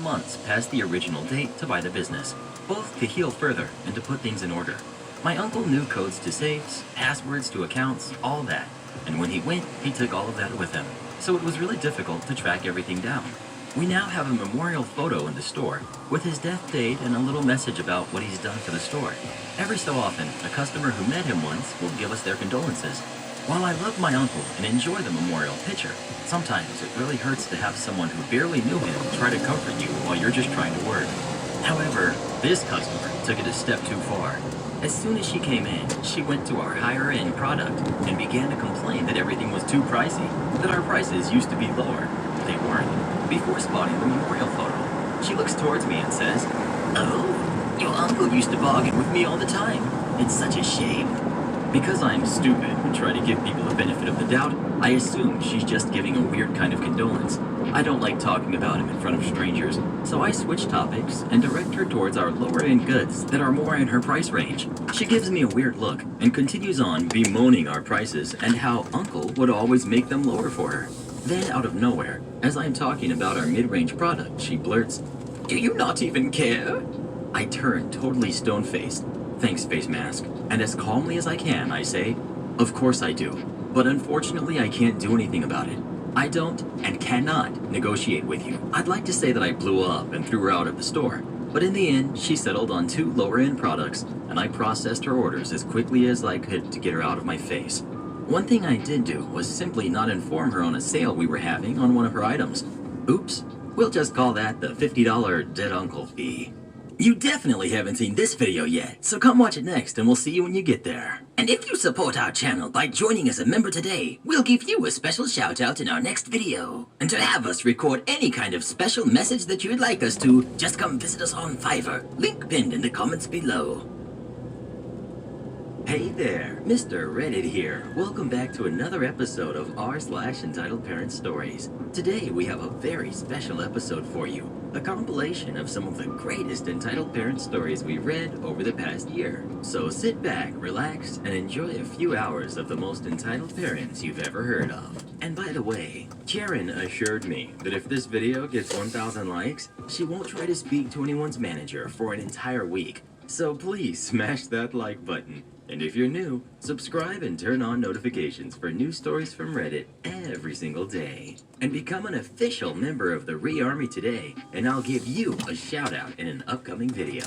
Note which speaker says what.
Speaker 1: months past the original date to buy the business, both to heal further and to put things in order. My uncle knew codes to safes, passwords to accounts, all that, and when he went, he took all of that with him, so it was really difficult to track everything down. We now have a memorial photo in the store with his death date and a little message about what he's done for the store. Every so often, a customer who met him once will give us their condolences. While I love my uncle and enjoy the memorial picture, sometimes it really hurts to have someone who barely knew him try to comfort you while you're just trying to work. However, this customer took it a step too far. As soon as she came in, she went to our higher-end product and began to complain that everything was too pricey, that our prices used to be lower. They weren't. Before spotting the memorial photo, she looks towards me and says, "Oh, your uncle used to bargain with me all the time. It's such a shame." Because I'm stupid and try to give people the benefit of the doubt, I assume she's just giving a weird kind of condolence. I don't like talking about him in front of strangers, so I switch topics and direct her towards our lower-end goods that are more in her price range. She gives me a weird look and continues on bemoaning our prices and how Uncle would always make them lower for her. Then, out of nowhere, as I'm talking about our mid-range product, she blurts, "Do you not even care?" I turn totally stone-faced. Thanks, face mask. And as calmly as I can, I say, "Of course I do. But unfortunately, I can't do anything about it. I don't and cannot negotiate with you." I'd like to say that I blew up and threw her out of the store, but in the end, she settled on 2 lower-end products, and I processed her orders as quickly as I could to get her out of my face. One thing I did do was simply not inform her on a sale we were having on one of her items. Oops, we'll just call that the $50 dead uncle fee. You definitely haven't seen this video yet, so come watch it next and we'll see you when you get there. And if you support our channel by joining as a member today, we'll give you a special shout out in our next video. And to have us record any kind of special message that you'd like us to, just come visit us on Fiverr, link pinned in the comments below. Hey there, Mr. Reddit here. Welcome back to another episode of r/Entitled Parent Stories. Today we have a very special episode for you, a compilation of some of the greatest entitled parent stories we read over the past year. So sit back, relax, and enjoy a few hours of the most entitled parents you've ever heard of. And by the way, Karen assured me that if this video gets 1,000 likes, she won't try to speak to anyone's manager for an entire week. So please smash that like button. And if you're new, subscribe and turn on notifications for new stories from Reddit every single day. And become an official member of the Re-Army today, and I'll give you a shout out in an upcoming video.